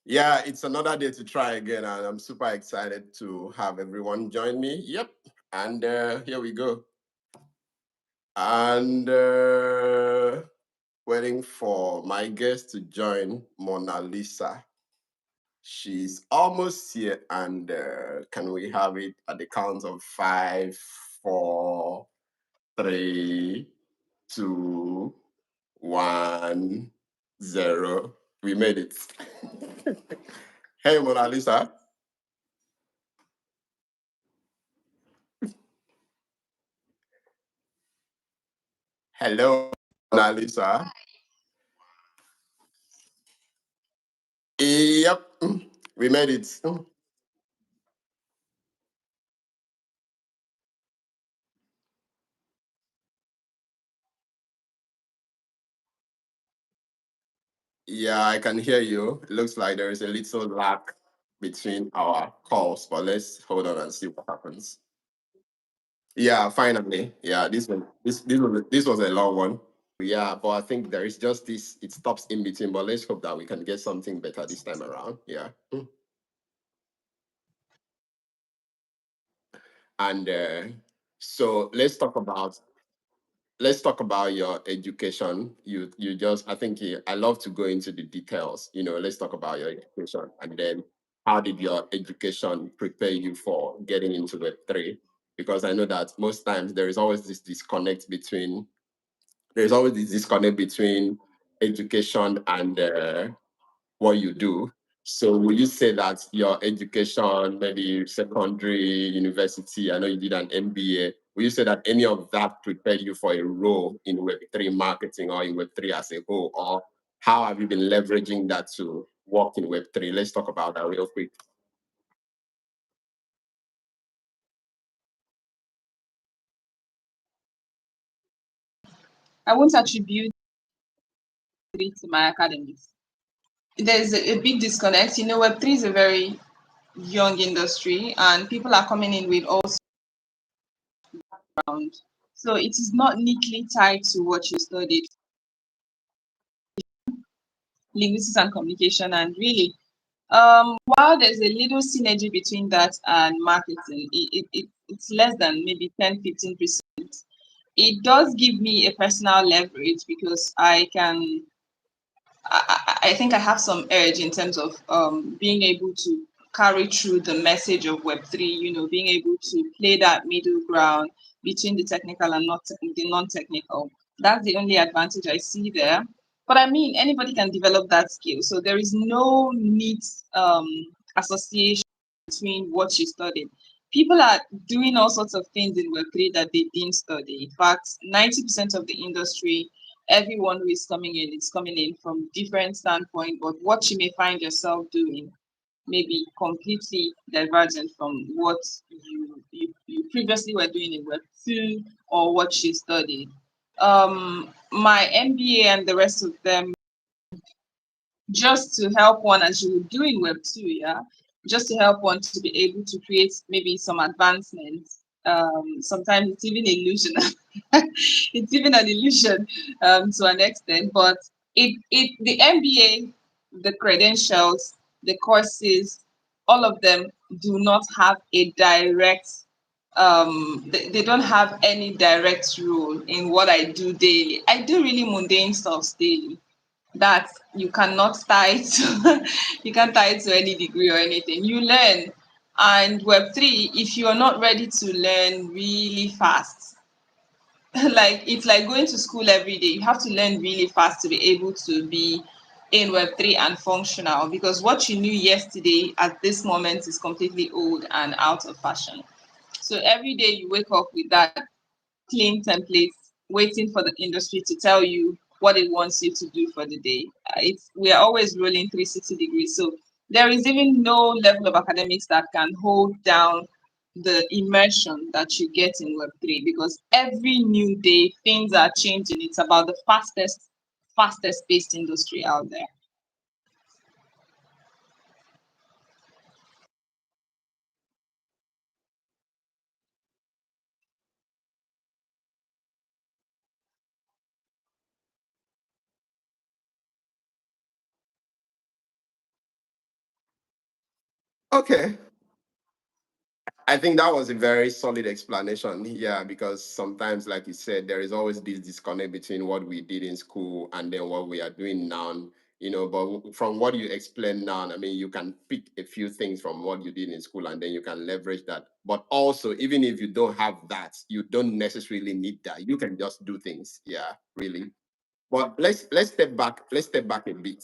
Yeah, it's another day to try again, and I'm super excited to have everyone join me. Yep, and here we go. And waiting for my guest to join, Mona Lisa. She's almost here, and can we have it at the count of five, four, three, two, one, zero? We made it. Hey, Mona Lisa. Hello, Mona Lisa. Yep, we made it. Yeah, I can hear you. It looks like there is a little lag between our calls, but let's hold on and see what happens. Yeah, finally. Yeah, this was a long one. Yeah, but I think there is just this. It stops in between, but let's hope that we can get something better this time around. Yeah. And so let's talk about your education. You just I think I love to go into the details. Let's talk about your education, and then how did your education prepare you for getting into Web3? Because I know that most times there is always this disconnect between education and what you do. So will you say that your education, maybe secondary, university, I know you did an MBA, will you say that any of that prepared you for a role in Web3 marketing or in Web3 as a whole? Or how have you been leveraging that to work in Web3? Let's talk about that real quick. I won't attribute it to my academics. There's a big disconnect. Web3 is a very young industry and people are coming in with all round. So it is not neatly tied to what you studied, linguistics and communication. And really, while there's a little synergy between that and marketing, it's less than maybe 10-15%. It does give me a personal leverage because I think I have some edge in terms of being able to carry through the message of Web3, being able to play that middle ground between the technical and not the non-technical. That's the only advantage I see there. But I mean, anybody can develop that skill. So there is no neat association between what you studied. People are doing all sorts of things in Web3 that they didn't study. In fact, 90% of the industry, everyone who is coming in, it's coming in from different standpoint, but what you may find yourself doing may be completely divergent from what you previously were doing in Web2 or what you studied. My MBA and the rest of them, just to help one as you would do in Web2, yeah, just to help one to be able to create maybe some advancements. Sometimes it's even illusion. It's even an illusion to an extent, but the MBA, the credentials, the courses, all of them do not have a direct they don't have any direct role in what I do daily. I do really mundane stuff daily that you cannot tie to you can't tie it to any degree or anything. You learn. And Web3, if you are not ready to learn really fast, like it's like going to school every day. You have to learn really fast to be able to be in Web3 and functional, because what you knew yesterday at this moment is completely old and out of fashion. So every day you wake up with that clean template, waiting for the industry to tell you what it wants you to do for the day. We are always rolling 360 degrees. So there is even no level of academics that can hold down the immersion that you get in Web3, because every new day things are changing. It's about the fastest paced industry out there. Okay. I think that was a very solid explanation. Yeah, because sometimes, like you said, there is always this disconnect between what we did in school and then what we are doing now. But from what you explained now, I mean, you can pick a few things from what you did in school and then you can leverage that. But also, even if you don't have that, you don't necessarily need that. You can just do things. Yeah, really. But let's step back. Let's step back a bit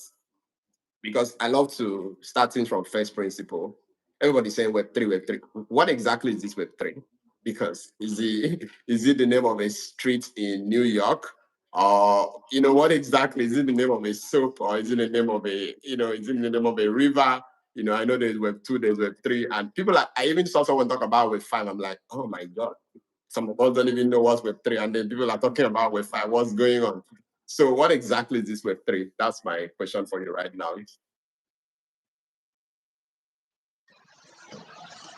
because I love to starting from first principle. Everybody's saying Web three, Web three. What exactly is this Web three? Because is it the name of a street in New York? Or what exactly is it the name of a soap, or is it the name of is it the name of a river? I know there's Web two, there's Web three, and people are, I even saw someone talk about Web five. I'm like, oh my god, some of us don't even know what's Web three, and then people are talking about Web five. What's going on? So, what exactly is this Web three? That's my question for you right now.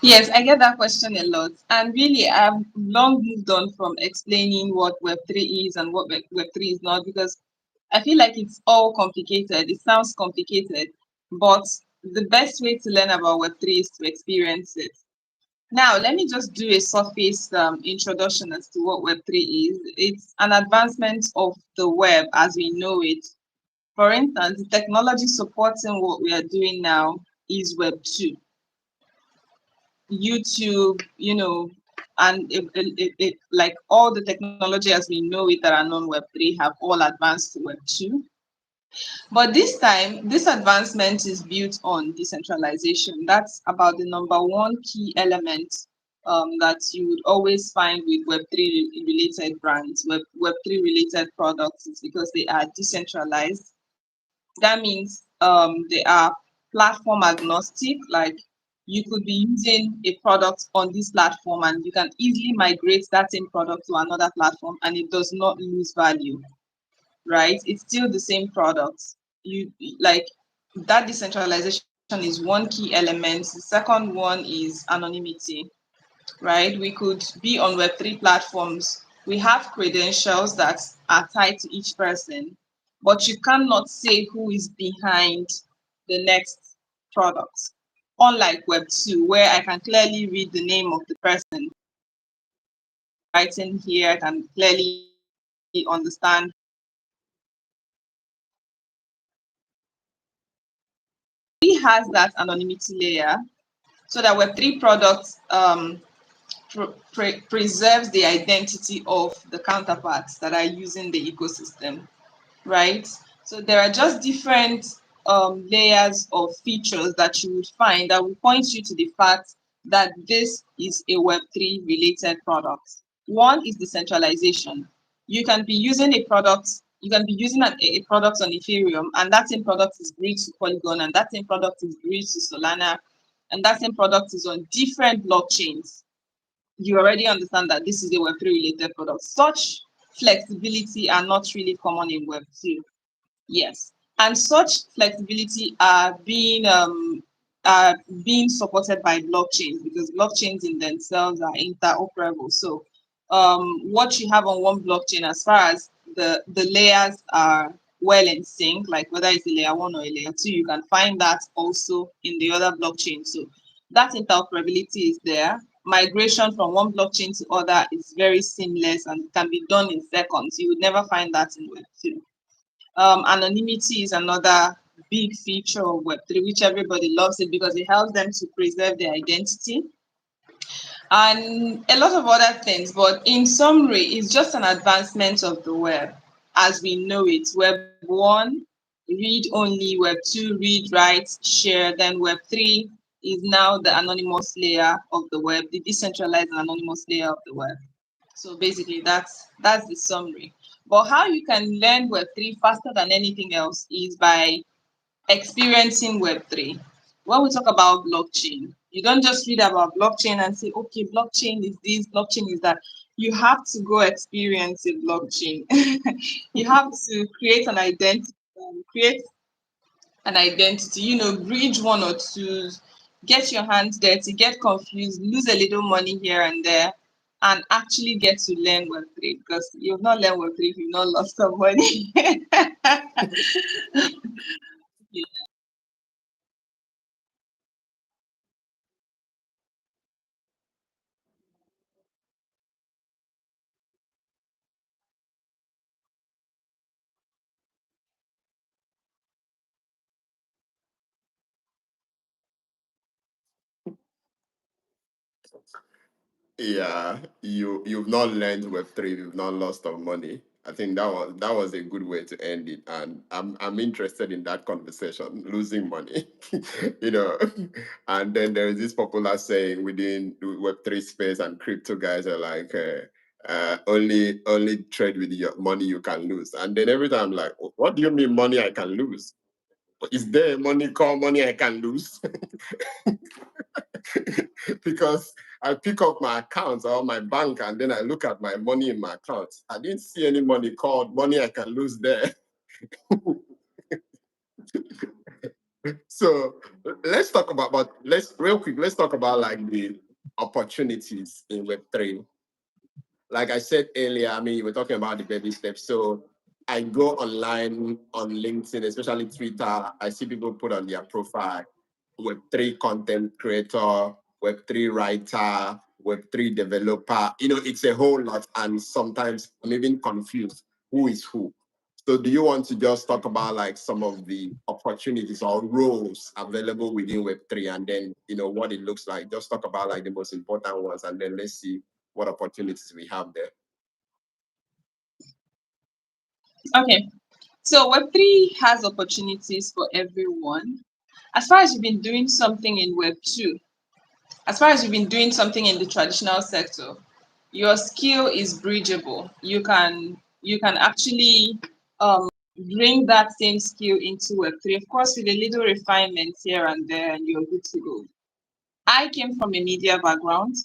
Yes, I get that question a lot. And really, I've long moved on from explaining what Web3 is and what Web3 is not, because I feel like it's all complicated. It sounds complicated, but the best way to learn about Web3 is to experience it. Now, let me just do a surface introduction as to what Web3 is. It's an advancement of the web as we know it. For instance, the technology supporting what we are doing now is Web2. YouTube, and like all the technology as we know it that are non Web3 have all advanced to Web2. But this time, this advancement is built on decentralization. That's about the number one key element that you would always find with Web3 related brands, Web3 related products, is because they are decentralized. That means they are platform agnostic. Like you could be using a product on this platform and you can easily migrate that same product to another platform and it does not lose value, right? It's still the same product. You like that decentralization is one key element. The second one is anonymity, right? We could be on Web3 platforms. We have credentials that are tied to each person, but you cannot say who is behind the next product. Unlike Web2, where I can clearly read the name of the person writing here, I can clearly understand. It has that anonymity layer so that Web3 products preserves the identity of the counterparts that are using the ecosystem, right? So there are just different layers of features that you would find that will point you to the fact that this is a Web3 related product. One is decentralization. You can be using a product, you can be using a product on Ethereum, and that same product is bridged to Polygon, and that same product is bridged to Solana, and that same product is on different blockchains. You already understand that this is a Web3 related product. Such flexibility are not really common in Web2. Yes, and such flexibility are being supported by blockchains because blockchains in themselves are interoperable. So, what you have on one blockchain, as far as the layers are well in sync, like whether it's a layer one or a layer two, you can find that also in the other blockchain. So that interoperability is there. Migration from one blockchain to other is very seamless and can be done in seconds. You would never find that in Web2. Anonymity is another big feature of Web3, which everybody loves it because it helps them to preserve their identity and a lot of other things. But in summary, it's just an advancement of the web as we know it. Web 1, read only. Web 2, read, write, share. Then Web 3 is now the anonymous layer of the web, the decentralized and anonymous layer of the web. So basically, that's the summary. But how you can learn Web3 faster than anything else is by experiencing Web3. When we talk about blockchain, you don't just read about blockchain and say, okay, blockchain is this, blockchain is that. You have to go experience a blockchain. You have to create an identity, bridge one or two, get your hands dirty, get confused, lose a little money here and there, and actually get to learn Web3 because you've not learned Web3 if you've not lost some money. Yeah, you've not learned Web3, you've not lost of money. I think that was a good way to end it, and I'm interested in that conversation, losing money, you know. And then there is this popular saying within the Web3 space, and crypto guys are like, only trade with your money you can lose. And then every time I'm like, what do you mean money I can lose? Is there money called money I can lose? Because I pick up my account or my bank and then I look at my money in my account. I didn't see any money called money I can lose there. So let's talk about, but let's talk about like the opportunities in Web3. Like I said earlier, I mean, we're talking about the baby steps. So I go online on LinkedIn, especially Twitter. I see people put on their profile Web3 content creator, Web3 writer, Web3 developer. You know, it's a whole lot. And sometimes I'm even confused who is who. So do you want to just talk about like some of the opportunities or roles available within Web3 and then, you know, what it looks like? Just talk about like the most important ones and then let's see what opportunities we have there. Okay, so Web3 has opportunities for everyone. As far as you've been doing something in Web2, as far as you've been doing something in the traditional sector, your skill is bridgeable. You can actually bring that same skill into Web3. Of course, with a little refinements here and there, and you're good to go. I came from a media background.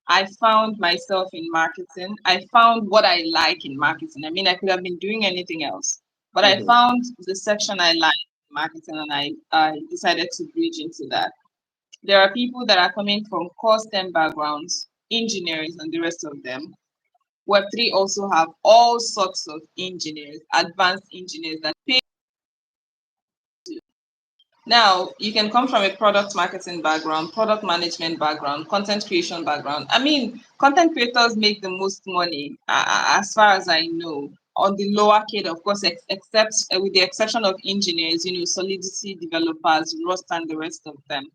I found myself in marketing. I found what I like in marketing. I mean, I could have been doing anything else, but I found the section I like in marketing, and I decided to bridge into that. There are people that are coming from core STEM backgrounds, engineers, and the rest of them. Web3 also have all sorts of engineers, advanced engineers that pay. Now, you can come from a product marketing background, product management background, content creation background. I mean, content creators make the most money, as far as I know, on the lower kid, of course, except with the exception of engineers, Solidity developers, Rust, and the rest of them.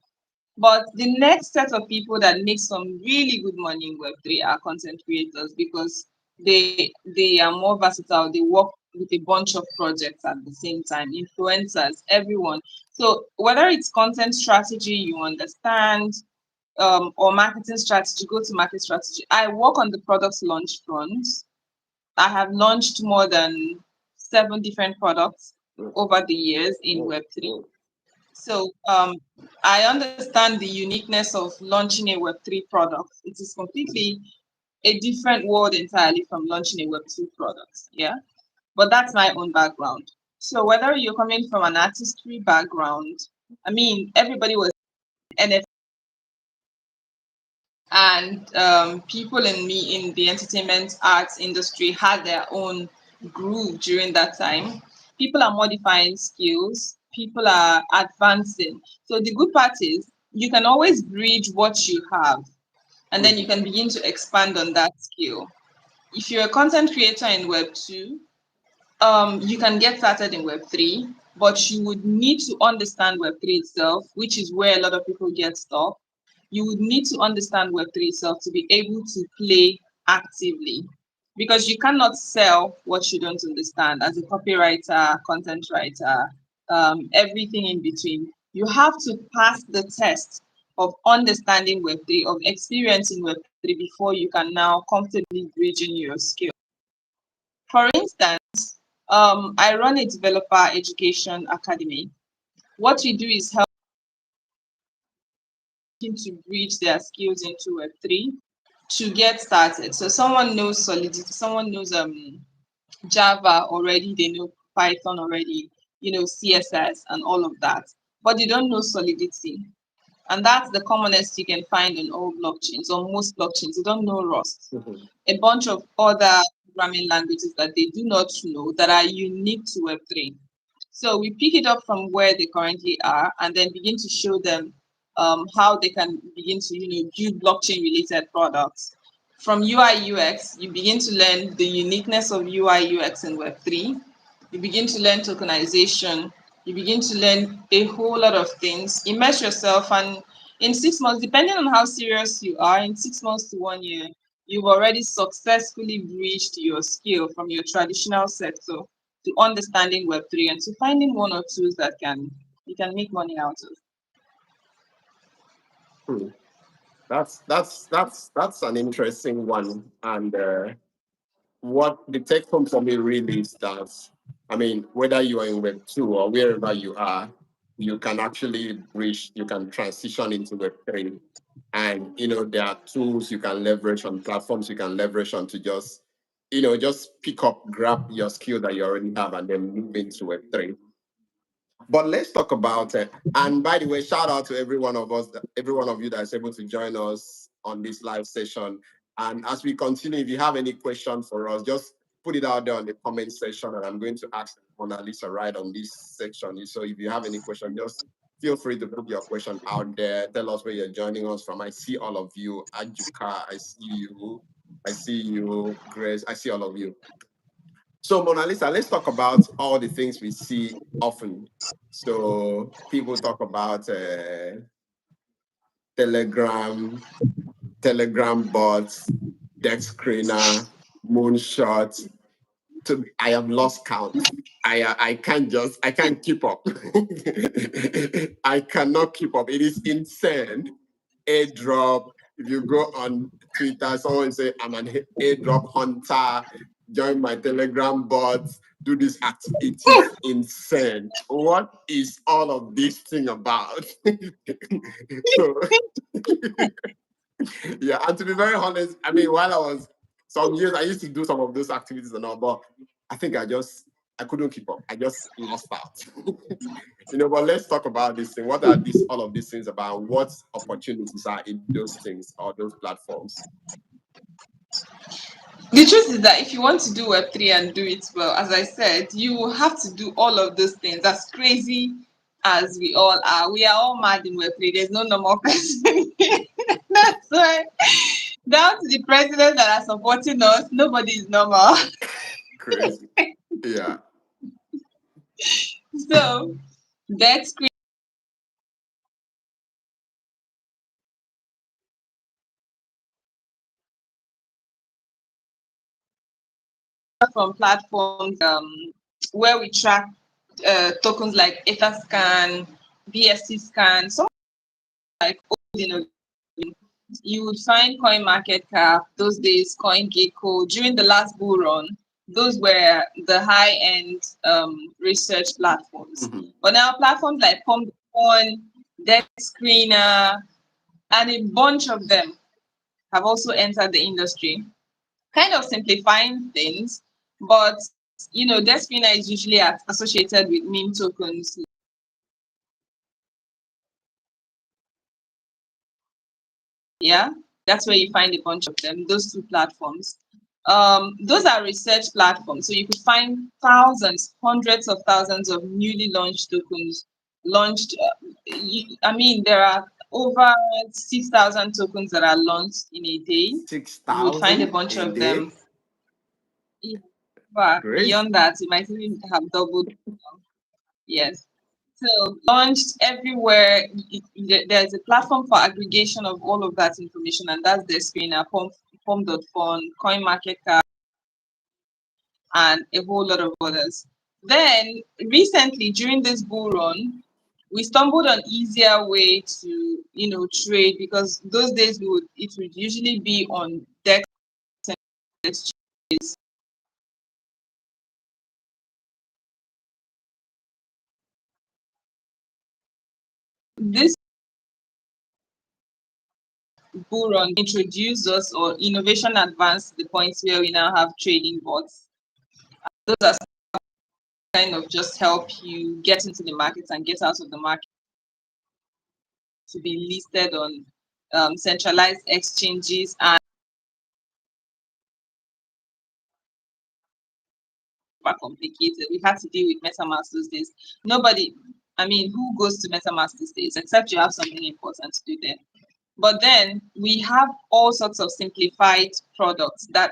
But the next set of people that make some really good money in Web3 are content creators because they are more versatile. They work with a bunch of projects at the same time, influencers, everyone. So whether it's content strategy you understand, or marketing strategy, go to market strategy. I work on the product launch front. I have launched more than 7 different products over the years in Web3. So I understand the uniqueness of launching a Web3 product. It is completely a different world entirely from launching a Web2 product. Yeah. But that's my own background. So whether you're coming from an artistry background, I mean, everybody was NFT, and people in the entertainment arts industry had their own groove during that time. People are modifying skills, people are advancing. So the good part is you can always bridge what you have and then you can begin to expand on that skill. If you're a content creator in Web2, you can get started in Web3, but you would need to understand Web3 itself, which is where a lot of people get stuck. You would need to understand Web3 itself to be able to play actively because you cannot sell what you don't understand as a copywriter, content writer, everything in between. You have to pass the test of understanding Web3, of experiencing Web3 before you can now comfortably bridge in your skill. For instance, I run a developer education academy. What we do is help them to bridge their skills into Web3 to get started. So someone knows Solidity, someone knows Java already, they know Python already, CSS and all of that, but they don't know Solidity. And that's the commonest you can find on all blockchains, on most blockchains. They don't know Rust. A bunch of other programming languages that they do not know that are unique to Web3. So we pick it up from where they currently are and then begin to show them how they can begin to, build blockchain related products. From UI UX, you begin to learn the uniqueness of UI UX in Web3. You begin to learn tokenization. You begin to learn a whole lot of things. Immerse yourself and in 6 months, depending on how serious you are, in 6 months to 1 year, you've already successfully breached your skill from your traditional sector to understanding Web3 and to finding one or two that you can make money out of. That's an interesting one. And what the take home for me really is that, I mean, whether you are in Web2 or wherever you are, you can actually reach, you can transition into Web3. And, there are tools you can leverage on, platforms you can leverage on to just, just pick up, grab your skill that you already have and then move into Web3. But let's talk about it. And by the way, shout out to every one of us, every one of you that is able to join us on this live session. And as we continue, if you have any question for us, just put it out there on the comment section, and I'm going to ask Monalisa right on this section. So if you have any question, just feel free to put your question out there. Tell us where you're joining us from. I see all of you. Ajuka, I see you. I see you. Grace, I see all of you. So Monalisa, let's talk about all the things we see often. So people talk about Telegram, Telegram bots, deck screener, moonshot. I have lost count. I can't keep up. I cannot keep up. It is insane. Airdrop. If you go on Twitter, someone say I'm an airdrop hunter. Join my Telegram bots. Do this act. It is insane. What is all of this thing about? So yeah, and to be very honest, I mean, while I was some years, I used to do some of those activities and all, but I think I couldn't keep up. I just lost out. But let's talk about this thing. What are all of these things about? What opportunities are in those things or those platforms? The truth is that if you want to do Web3 and do it well, as I said, you will have to do all of those things. As crazy as we all are, we are all mad in Web3. There's no normal person. That's why, down to the president that are supporting us, nobody is normal. Crazy. Yeah. So that's great. From platforms where we track tokens like Etherscan, BSC scan, some like you would find CoinMarketCap, those days CoinGecko. During the last bull run, those were the high-end research platforms. Mm-hmm. But now platforms like Pump.One, Deck Screener, and a bunch of them have also entered the industry, kind of simplifying things. But Deck Screener is usually associated with meme tokens. Yeah, that's where you find a bunch of them, those two platforms. Those are research platforms, so you could find thousands, hundreds of thousands of newly launched tokens launched. I mean, there are over 6,000 tokens that are launched in a day. You would find a 6,000 bunch a of day? them. But Crazy. beyond that, it might even have doubled. Yes. So launched everywhere. There's a platform for aggregation of all of that information, and that's the screener, Pump.Fun, CoinMarketCap, and a whole lot of others. Then recently, during this bull run, we stumbled on easier way to trade, because those days it would usually be on DEX exchanges. This bull run introduced us, or innovation advanced to the point where we now have trading bots. Those are kind of just help you get into the market and get out of the market, to be listed on centralized exchanges and complicated. We had to deal with MetaMask those days. Nobody, I mean, who goes to MetaMask these days except you have something important to do there? But then we have all sorts of simplified products that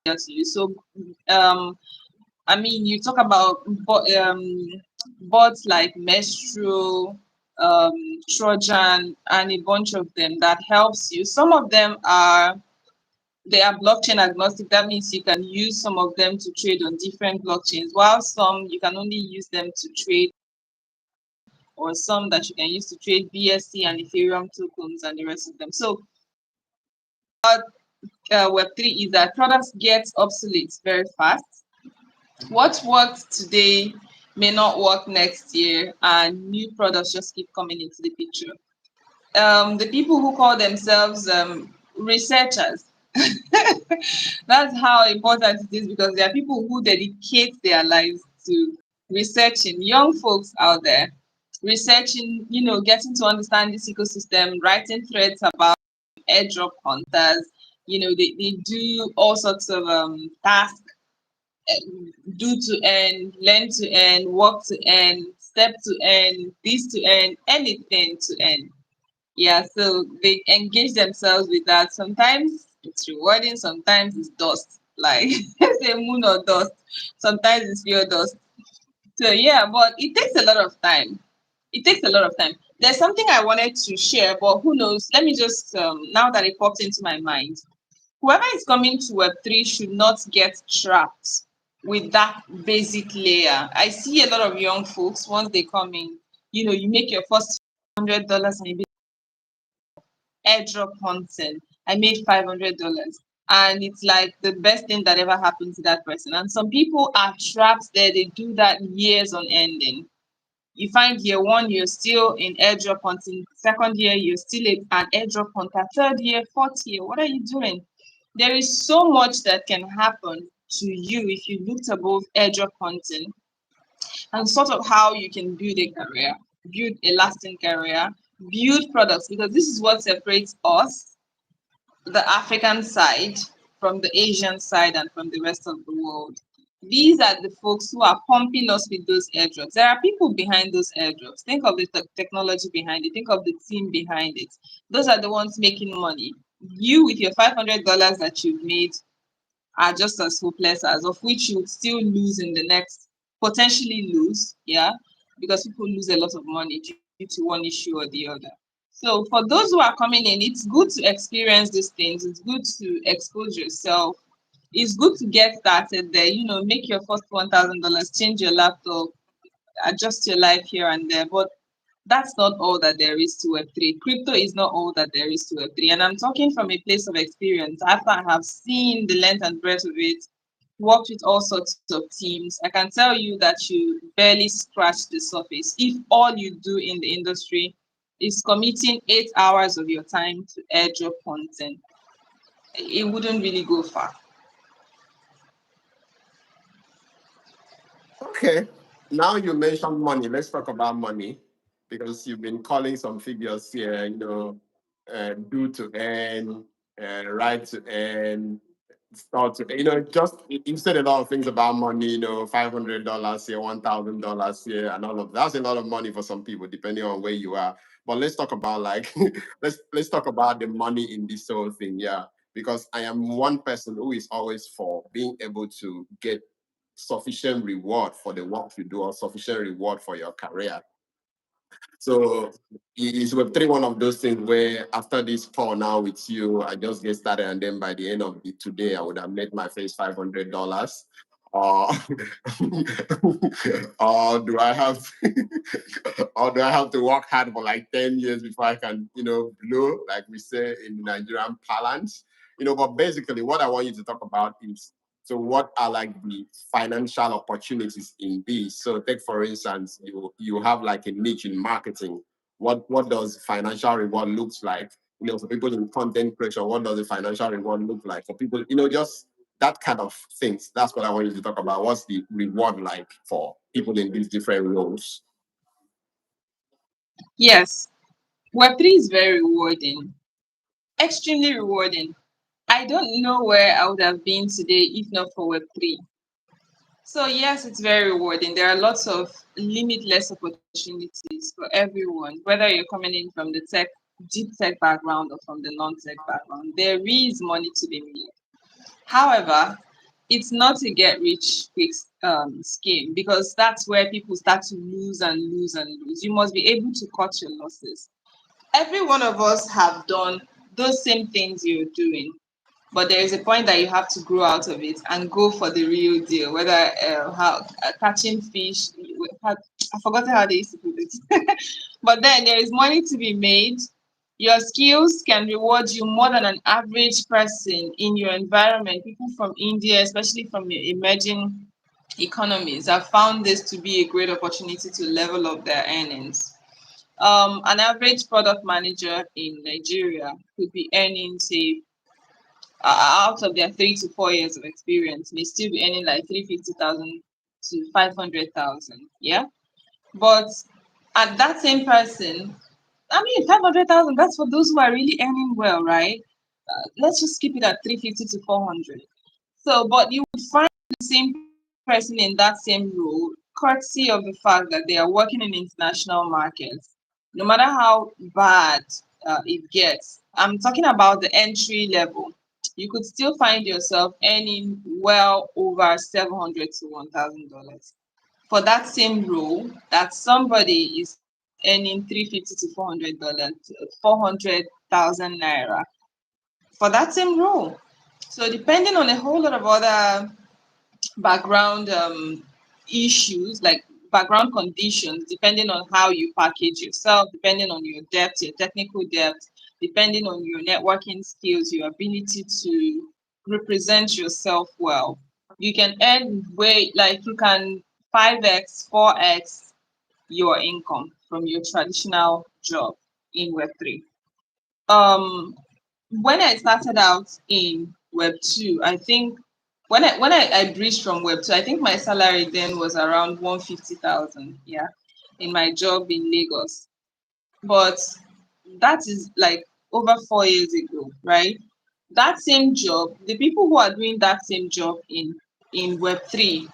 to you. So I mean, you talk about bots like Menstrual, um, Trojan, and a bunch of them that helps you. Some of them are they are blockchain agnostic. That means you can use some of them to trade on different blockchains, while some you can only use them to trade, or some that you can use to trade BSC and Ethereum tokens and the rest of them. So Web3 is that products get obsolete very fast. What worked today may not work next year, and new products just keep coming into the picture. The people who call themselves researchers, that's how important it is, because there are people who dedicate their lives to researching. Young folks out there researching, getting to understand this ecosystem, writing threads about airdrop hunters. They do all sorts of tasks, do to earn, learn to earn, work to earn, step to earn, this to earn, anything to earn. Yeah, so they engage themselves with that. Sometimes it's rewarding, sometimes it's dust, like say moon or dust. Sometimes it's pure dust. So yeah, but it takes a lot of time. It takes a lot of time. There's something I wanted to share, but who knows? Let me just now that it popped into my mind, whoever is coming to Web3 should not get trapped with that basic layer. I see a lot of young folks, once they come in, you make your first $100 and you be airdrop hunting. I made $500. And it's like the best thing that ever happened to that person. And some people are trapped there. They do that years on ending. You find year one, you're still in airdrop hunting. Second year, you're still an airdrop hunter. Third year, fourth year, what are you doing? There is so much that can happen to you if you looked above airdrop hunting, and sort of how you can build a career, build a lasting career, build products, because this is what separates us, the African side, from the Asian side and from the rest of the world. These are the folks who are pumping us with those airdrops. There are people behind those airdrops. Think of the technology behind it. Think of the team behind it. Those are the ones making money. You, with your $500 that you've made, are just as hopeless as, of which you would still lose in the next, potentially lose, yeah, because people lose a lot of money due to one issue or the other. So for those who are coming in, it's good to experience these things. It's good to expose yourself. It's good to get started there. Make your first $1,000, change your laptop, adjust your life here and there. But that's not all that there is to Web3. Crypto is not all that there is to Web3. And I'm talking from a place of experience. After I have seen the length and breadth of it, worked with all sorts of teams, I can tell you that you barely scratch the surface. If all you do in the industry is committing 8 hours of your time to airdrop content, it wouldn't really go far. Okay. Now you mentioned money. Let's talk about money because you've been calling some figures here, do to earn, right to earn, start to, just you said a lot of things about money, $500 here, $1,000 here, and all of that. That's a lot of money for some people, depending on where you are. But let's talk about let's talk about the money in this whole thing, yeah. Because I am one person who is always for being able to get sufficient reward for the work you do or sufficient reward for your career. So is Web3 one of those things where after this call now with you, I just get started and then by the end of today, I would have made my first $500? Or, or do I have or do I have to work hard for like 10 years before I can, blow, like we say in Nigerian parlance? But basically what I want you to talk about is, so what are like the financial opportunities in this? So take for instance, you have like a niche in marketing. What does financial reward looks like? For people in content creation, what does the financial reward look like? For people, just that kind of things. That's what I want you to talk about. What's the reward like for people in these different roles? Yes, Web3 is very rewarding, extremely rewarding. I don't know where I would have been today if not for Web3. So yes, it's very rewarding. There are lots of limitless opportunities for everyone, whether you're coming in from the deep tech background or from the non-tech background. There is money to be made. However, it's not a get rich quick scheme, because that's where people start to lose and lose and lose. You must be able to cut your losses. Every one of us have done those same things you're doing, but there is a point that you have to grow out of it and go for the real deal. Whether how catching fish, I forgot how they used to put it, but then there is money to be made. Your skills can reward you more than an average person in your environment. People from India, especially from the emerging economies, have found this to be a great opportunity to level up their earnings. An average product manager in Nigeria could be earning, say, out of their 3 to 4 years of experience, may still be earning like 350,000 to 500,000. Yeah. But at that same person, I mean, 500,000, that's for those who are really earning well, right? Let's just keep it at 350 to 400. So, but you would find the same person in that same role, courtesy of the fact that they are working in international markets. No matter how bad it gets, I'm talking about the entry level. You could still find yourself earning well over 700 to $1,000 for that same role that somebody is earning 350 to $400, 400,000 naira for that same role. So depending on a whole lot of other background issues, like background conditions, depending on how you package yourself, depending on your depth, your technical depth, depending on your networking skills, your ability to represent yourself well, you can earn way, like you can 5x, 4x your income from your traditional job in Web3. Um, when I started out in Web2, I think when I breached from Web2, I think my salary then was around 150,000, yeah, in my job in Lagos. But that is like over 4 years ago, right? That same job, the people who are doing that same job in Web3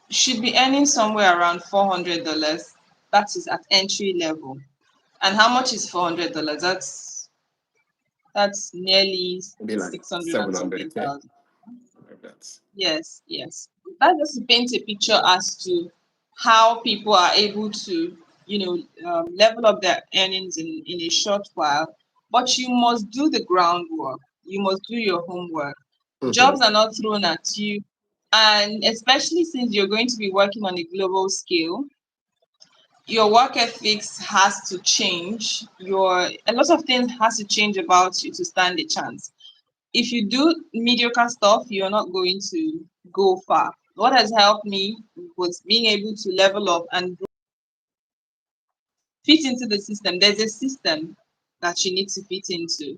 should be earning somewhere around $400. That is at entry level. And how much is $400? That's nearly Maybe like 600 and something 700K, thousand. like that. Yes, yes. That just paints a picture as to how people are able to, level up their earnings in a short while. But you must do the groundwork. You must do your homework. Mm-hmm. Jobs are not thrown at you. And especially since you're going to be working on a global scale, your work ethics has to change. A lot of things has to change about you to stand a chance. If you do mediocre stuff, you're not going to go far. What has helped me was being able to level up and fit into the system. There's a system that you need to fit into.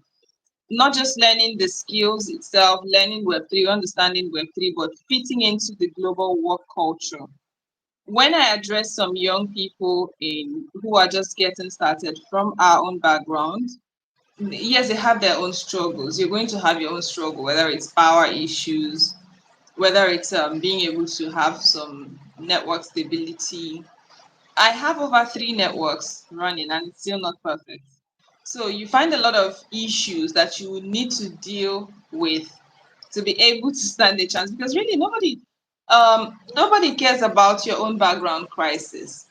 Not just learning the skills itself, learning Web3, understanding Web3, but fitting into the global work culture. When I address some young people who are just getting started from our own background, yes, they have their own struggles. You're going to have your own struggle, whether it's power issues, whether it's being able to have some network stability. I have over 3 networks running and it's still not perfect. So you find a lot of issues that you would need to deal with to be able to stand a chance, because really nobody cares about your own background crisis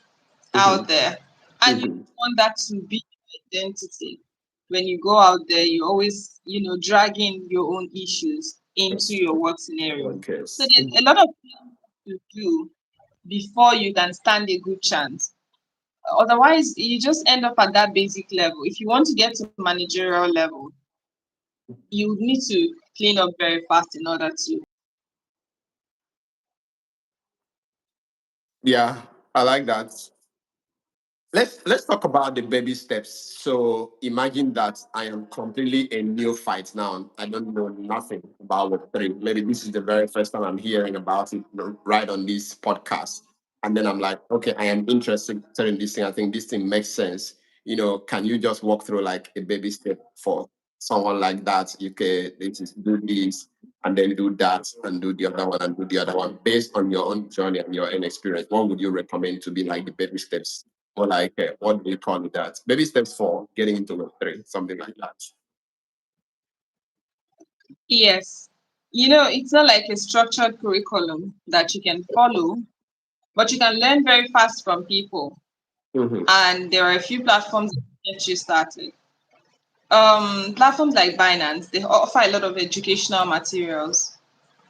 Mm-hmm. out there, and you Mm-hmm. don't want that to be your identity. When you go out there, you always drag in your own issues into That's your true. work scenario. One So case. there's a lot of things to do before you can stand a good chance. Otherwise, you just end up at that basic level. If you want to get to managerial level, you need to clean up very fast in order to. Yeah, I like that. Let's talk about the baby steps. So imagine that I am completely a neophyte now. I don't know nothing about Web3. Maybe this is the very first time I'm hearing about it, right on this podcast. And then I'm like, okay, I am interested in this thing. I think this thing makes sense. Can you just walk through like a baby step for someone like that? You can do this and then do that and do the other one and do the other one based on your own journey and your own experience. What would you recommend to be like the baby steps? Or like, what do you call it that? Baby steps for getting into Web3, something like that. Yes. It's not like a structured curriculum that you can follow, but you can learn very fast from people. Mm-hmm. And there are a few platforms that get you started. Platforms like Binance, they offer a lot of educational materials.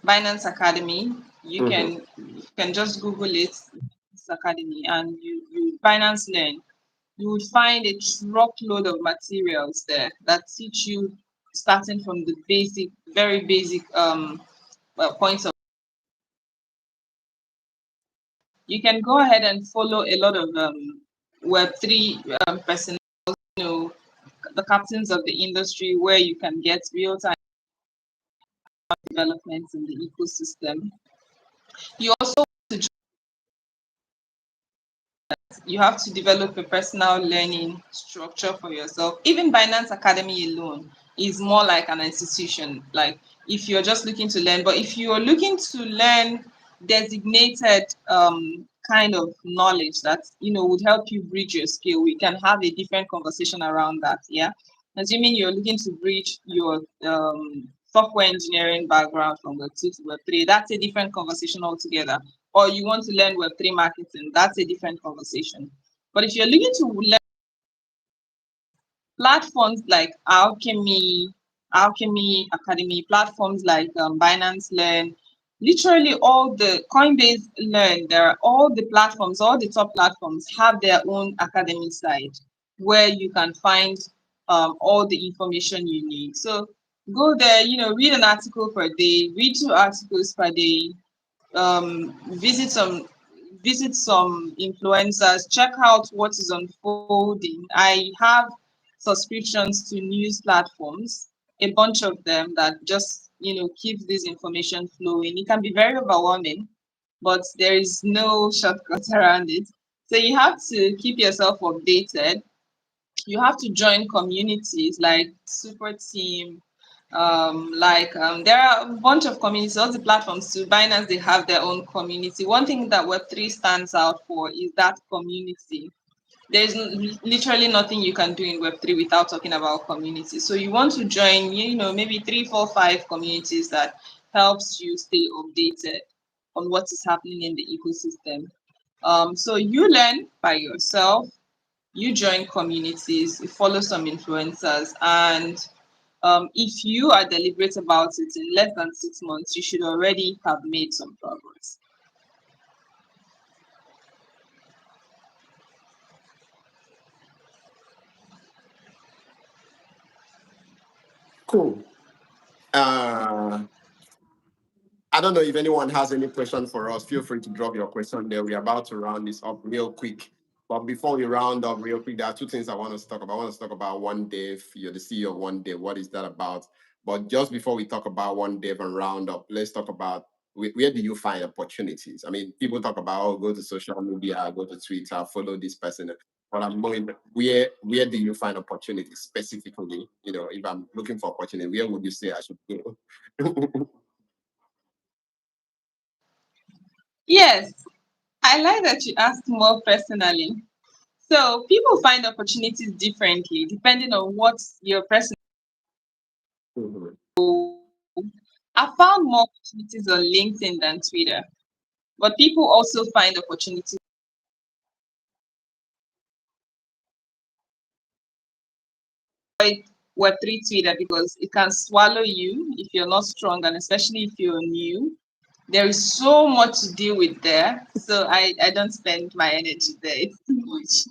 Binance Academy, Mm-hmm. you can just Google it, Binance Academy, and you Binance Learn. You would find a truckload of materials there that teach you starting from the basic, very basic points of. You can go ahead and follow a lot of Web3 personnel, you know, the captains of the industry, where you can get real time developments in the ecosystem. You also you have to develop a personal learning structure for yourself. Even Binance Academy alone is more like an institution. Like if you're just looking to learn, but if you're looking to learn designated kind of knowledge that would help you bridge your skill, we can have a different conversation around that. Yeah, assuming you're looking to bridge your software engineering background from Web 2 to Web 3, that's a different conversation altogether. Or you want to learn Web3 marketing, that's a different conversation. But if you're looking to learn platforms like Alchemy Academy, platforms like Binance Learn, literally all the Coinbase Learn, there are all the platforms, all the top platforms have their own academy side where you can find all the information you need. So go there, read an article per day, read 2 articles per day, visit some influencers, check out what is unfolding. I have subscriptions to news platforms, a bunch of them that just keep this information flowing. It can be very overwhelming, but there is no shortcut around it. So you have to keep yourself updated. You have to join communities like Super Team, there are a bunch of communities, all the platforms too. Binance, they have their own community. One thing that Web3 stands out for is that community. There's literally nothing you can do in Web3 without talking about community. So you want to join, maybe 3, 4, 5 communities that helps you stay updated on what is happening in the ecosystem. So you learn by yourself, you join communities, you follow some influencers, and if you are deliberate about it, in less than 6 months, you should already have made some progress. Cool. Uh, I don't know if anyone has any question for us. Feel free to drop your question there. We're about to round this up real quick. But before we round up real quick, there are two things I want us to talk about. I want us to talk about One Dev. You're the CEO of One Dev. What is that about? But just before we talk about One Dev and round up, let's talk about where do you find opportunities? I mean, people talk about, oh, go to social media, go to Twitter, follow this person. But I'm going, where do you find opportunities specifically? If I'm looking for opportunity, where would you say I should go? Yes, I like that you asked more personally. So people find opportunities differently depending on what your personal. Mhm. I found more opportunities on LinkedIn than Twitter, but people also find opportunities on Web3 Twitter because it can swallow you if you're not strong, and especially if you're new. There is so much to deal with there. So I don't spend my energy there. It's too much.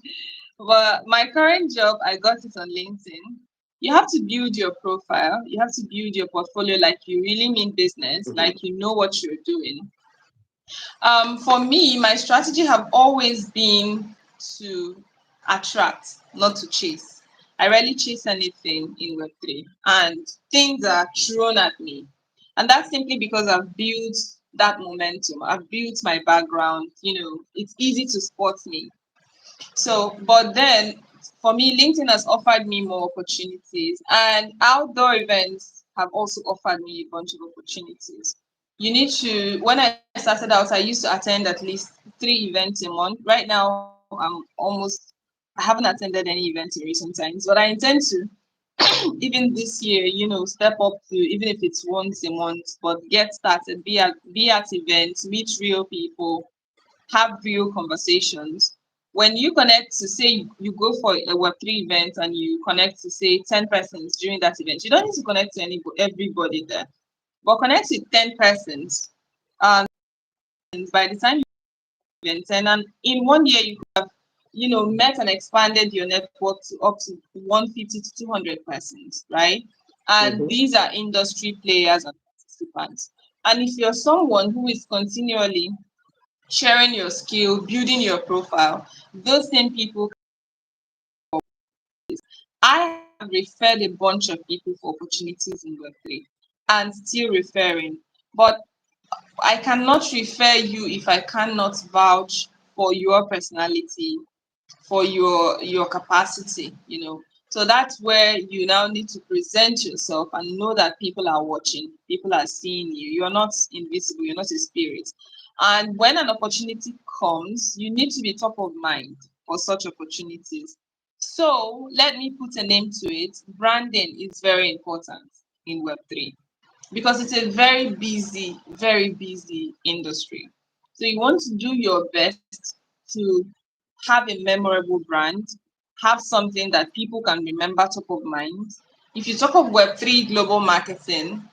But my current job, I got it on LinkedIn. You have to build your profile. You have to build your portfolio like you really mean business, Mhm. like you know what you're doing. For me, my strategy have always been to attract, not to chase. I rarely chase anything in Web3, and things are thrown at me. And that's simply because I've built that momentum. I've built my background. It's easy to spot me. So, but then for me, LinkedIn has offered me more opportunities, and outdoor events have also offered me a bunch of opportunities. When I started out, I used to attend at least 3 events a month. Right now, I haven't attended any events in recent times, but I intend to. even this year, step up to, even if it's once a month, but get started, be at events, meet real people, have real conversations. When you connect to, say, you go for a Web3 event and you connect to, say, 10 persons during that event, you don't need to connect to everybody there, but connect with 10 persons. And by the time you event, and in 1 year, you have, met and expanded your network to up to 150 to 200 persons, right? And Mhm. these are industry players and participants. And if you're someone who is continually sharing your skill, building your profile, those same people. I have referred a bunch of people for opportunities in Web3 and still referring. But I cannot refer you if I cannot vouch for your personality, for your capacity, So that's where you now need to present yourself and know that people are watching, people are seeing you. You're not invisible, you're not a spirit. And when an opportunity comes, you need to be top of mind for such opportunities. So let me put a name to it. Branding is very important in Web3 because it's a very busy industry. So you want to do your best to have a memorable brand, have something that people can remember top of mind. If you talk of Web3 global marketing,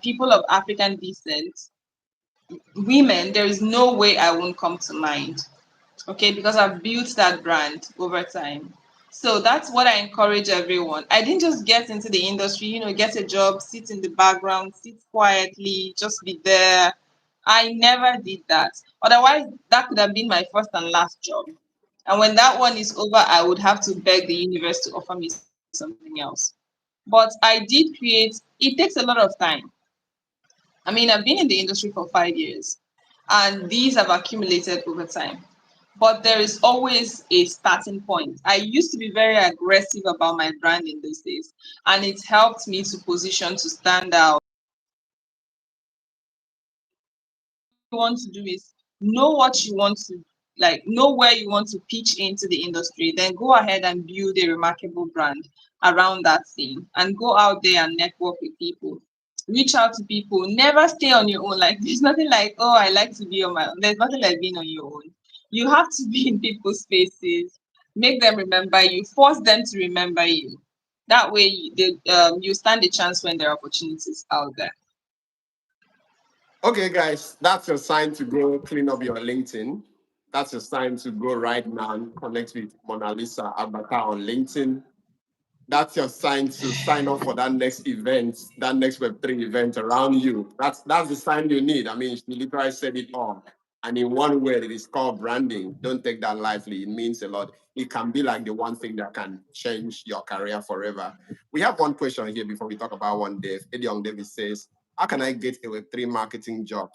people of African descent, women, there is no way I won't come to mind. Okay, because I've built that brand over time. So that's what I encourage everyone. I didn't just get into the industry, get a job, sit in the background, sit quietly, just be there. I never did that. Otherwise, that could have been my first and last job. And when that one is over, I would have to beg the universe to offer me something else. But I did create, it takes a lot of time. I mean, I've been in the industry for 5 years, and these have accumulated over time. But there is always a starting point. I used to be very aggressive about my brand in those days, and it helped me to position to stand out. You want to do is know what you want to, like, know where you want to pitch into the industry, then go ahead and build a remarkable brand around that thing and go out there and network with people. Reach out to people. Never stay on your own. Like, there's nothing like, oh, I like to be on my own. There's nothing like being on your own. You have to be in people's spaces, make them remember you, force them to remember you. That way you stand a chance when there are opportunities out there. Okay, guys, that's your sign to go clean up your LinkedIn. That's your sign to go right now and connect with Monalisa Agbata on LinkedIn. That's your sign to sign up for that next event, that next Web3 event around you. That's the sign you need. I mean, she literally said it all. And in one word, it is called branding. Don't take that lightly. It means a lot. It can be like the one thing that can change your career forever. We have one question here before we talk about one day. Eddie Young David says, how can I get a Web3 marketing job?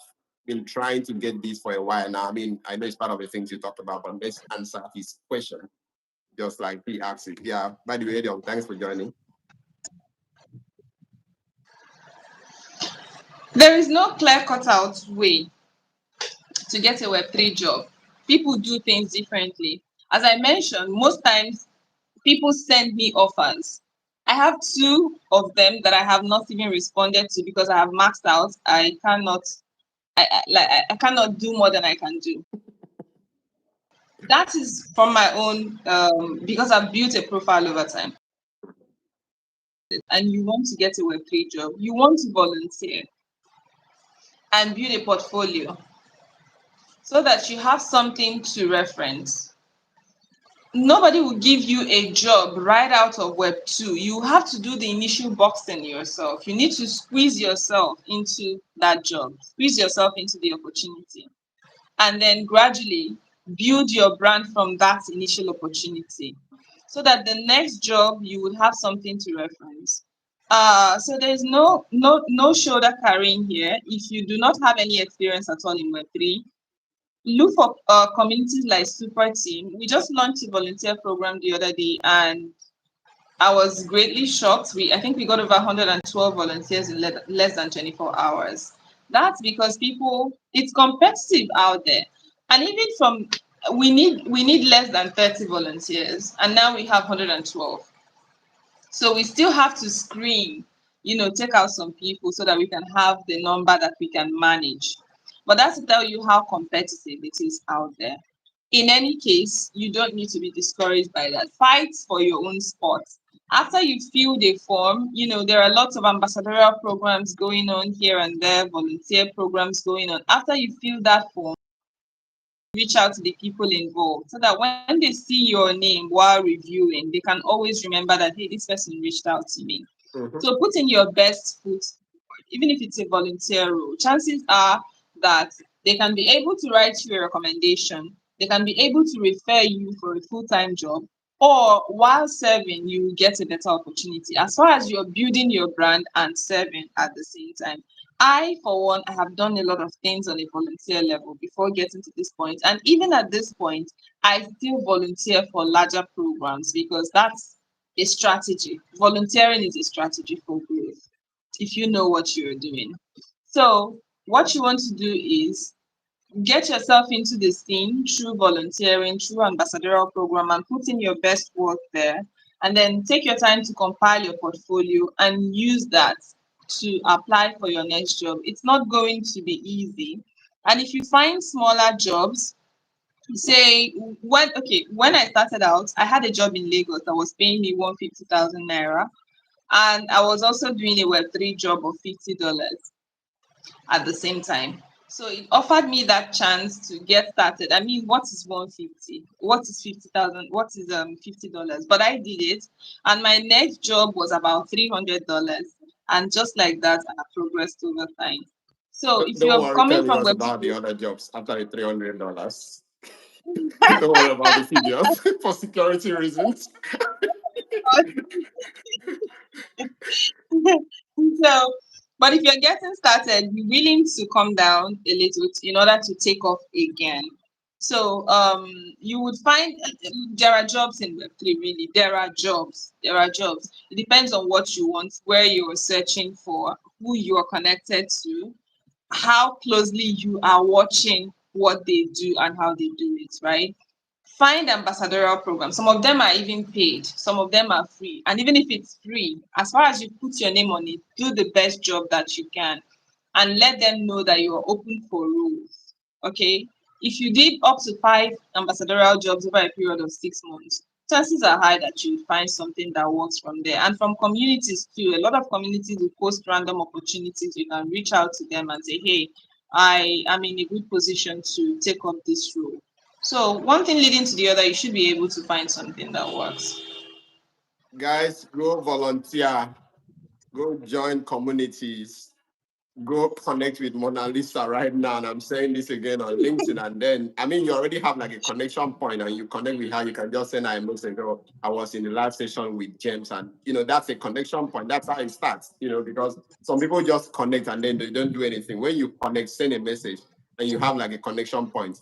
Been trying to get this for a while now. I mean, I know it's part of the things you talked about, but let's answer his question just like he asked it. Yeah. By the way, Eddie, thanks for joining. There is no clear cut out way to get a Web3 job. People do things differently. As I mentioned, most times people send me offers. I have two of them that I have not even responded to because I have maxed out. I cannot do more than I can do. That is from my own because I've built a profile over time. And you want to get a Web3 job, you want to volunteer and build a portfolio so that you have something to reference. Nobody will give you a job right out of Web2. You have to do the initial boxing yourself. You need to squeeze yourself into that job, squeeze yourself into the opportunity, and then gradually build your brand from that initial opportunity so that the next job you would have something to reference. So there's no shoulder carrying here. If you do not have any experience at all in Web3, look for communities like Super Team. We just launched a volunteer program the other day, and I was greatly shocked. I think we got over 112 volunteers in less than 24 hours. That's because it's competitive out there, and even from we need less than 30 volunteers, and now we have 112. So we still have to screen, take out some people so that we can have the number that we can manage. But that's to tell you how competitive it is out there. In any case, you don't need to be discouraged by that. Fight for your own spot. After you fill the form, there are lots of ambassadorial programs going on here and there, volunteer programs going on. After you fill that form, reach out to the people involved so that when they see your name while reviewing, they can always remember that, hey, this person reached out to me. Mhm. So put in your best foot forward, even if it's a volunteer role. Chances are that they can be able to write you a recommendation, they can be able to refer you for a full-time job, or while serving, you get a better opportunity. As far as you're building your brand and serving at the same time. I, for one, I have done a lot of things on a volunteer level before getting to this point. And even at this point, I still volunteer for larger programs because that's a strategy. Volunteering is a strategy for growth if you know what you're doing. So, what you want to do is get yourself into the scene through volunteering, through ambassadorial program, and put in your best work there. And then take your time to compile your portfolio and use that to apply for your next job. It's not going to be easy. And if you find smaller jobs, say when I started out, I had a job in Lagos that was paying me 150,000 naira, and I was also doing a Web3 job of $50 at the same time. So it offered me that chance to get started. I mean, what is 150? What is 50,000? What is $50? But I did it, and my next job was about $300, and just like that, I progressed over time. So if Don't you're worry coming telling from us Web about the 2, other jobs after the $300. Don't worry about the figures for security reasons. so, but if you're getting started, be willing to come down a little in order to take off again. So you would find there are jobs in Web3, really. There are jobs. There are jobs. It depends on what you want, where you're searching for, who you are connected to, how closely you are watching what they do and how they do it, right? Find ambassadorial programs. Some of them are even paid, some of them are free. And even if it's free, as far as you put your name on it, do the best job that you can and let them know that you are open for roles. Okay. If you did up to 5 ambassadorial jobs over a period of 6 months, chances are high that you find something that works from there. And from communities too, a lot of communities will post random opportunities. You can reach out to them and say, hey, I am in a good position to take up this role. So one thing leading to the other, you should be able to find something that works. Guys, go volunteer, go join communities, go connect with Mona Lisa right now. And I'm saying this again on LinkedIn. And then, I mean, you already have like a connection point and you connect with her. You can just send her a message. Oh, I was in the live session with James. And, that's a connection point. That's how it starts, because some people just connect and then they don't do anything. When you connect, send a message and you have like a connection point.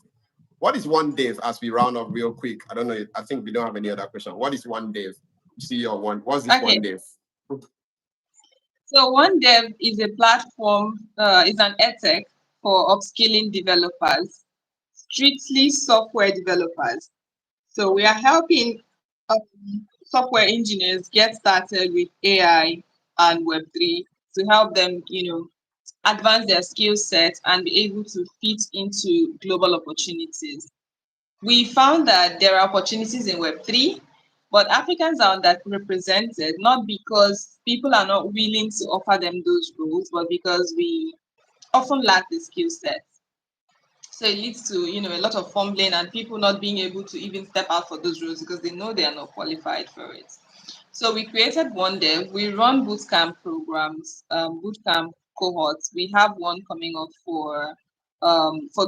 What is one dev as we round up real quick? I don't know. I think we don't have any other question. What is one dev? See your one. What's this Okay, one dev? so OneDev is a platform, is an edtech for upskilling developers, strictly software developers. So we are helping software engineers get started with AI and Web3 to help them, advance their skill set and be able to fit into global opportunities. We found that there are opportunities in Web3, but Africans are underrepresented, not because people are not willing to offer them those roles, but because we often lack the skill set. So it leads to, a lot of fumbling and people not being able to even step out for those roles because they know they are not qualified for it. So we created OneDev. We run bootcamp programs, bootcamp cohorts. We have one coming up for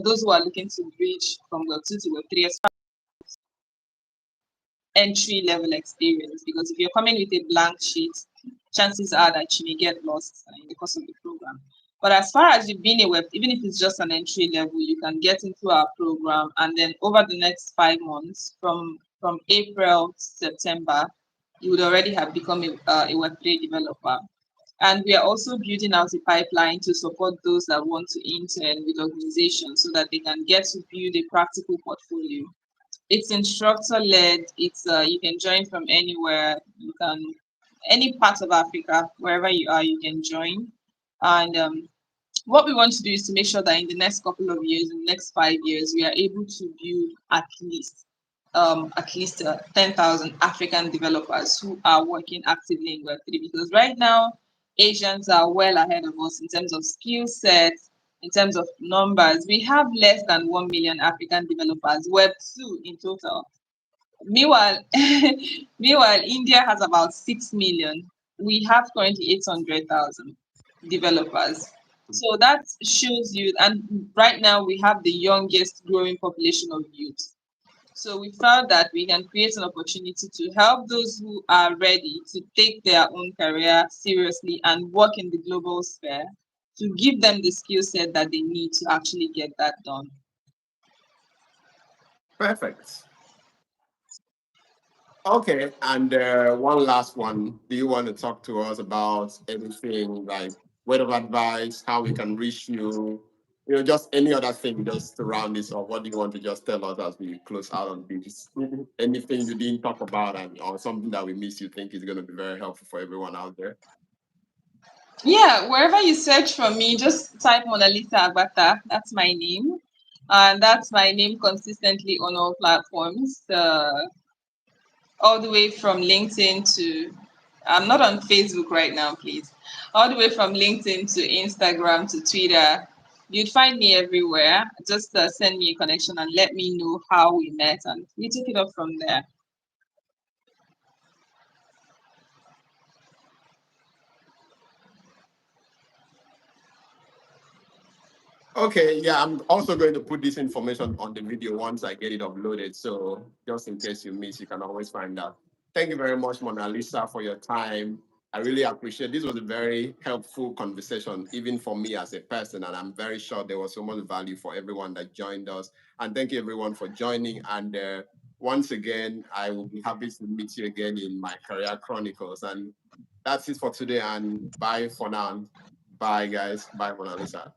those who are looking to bridge from Web2 to Web3 entry level experience, because if you're coming with a blank sheet, chances are that you may get lost in the course of the program. But as far as you've been a web, even if it's just an entry level, you can get into our program, and then over the next 5 months, from April to September, you would already have become a Web3 developer. And we are also building out a pipeline to support those that want to intern with organizations so that they can get to build a practical portfolio. It's instructor led. It's you can join from anywhere. You can any part of Africa, wherever you are, you can join. And what we want to do is to make sure that in the next couple of years, in the next 5 years, we are able to build at least 10,000 African developers who are working actively in Web3. Because right now, Asians are well ahead of us in terms of skill sets, in terms of numbers. We have less than 1 million African developers, Web2 in total. Meanwhile, meanwhile, India has about 6 million. We have currently 800,000 developers. So that shows you, and right now we have the youngest growing population of youth. So we felt that we can create an opportunity to help those who are ready to take their own career seriously and work in the global sphere, to give them the skill set that they need to actually get that done. Perfect. Okay, and one last one. Do you want to talk to us about anything like word of advice, how we can reach you? Just any other thing just to round this off. What do you want to just tell us as we close out on this? Anything you didn't talk about and or something that we missed you think is going to be very helpful for everyone out there? Yeah, wherever you search for me, just type Monalisa Agbata. That's my name. And that's my name consistently on all platforms. All the way from LinkedIn to, I'm not on Facebook right now, please. All the way from LinkedIn to Instagram to Twitter. You'd find me everywhere. Just send me a connection and let me know how we met, and we took it up from there. Okay, yeah, I'm also going to put this information on the video once I get it uploaded. So just in case you miss, you can always find out. Thank you very much, Mona Lisa, for your time. I really appreciate this was a very helpful conversation, even for me as a person. And I'm very sure there was so much value for everyone that joined us. And thank you everyone for joining. And once again, I will be happy to meet you again in my career chronicles. And that's it for today. And bye for now. Bye, guys. Bye, Mona Lisa.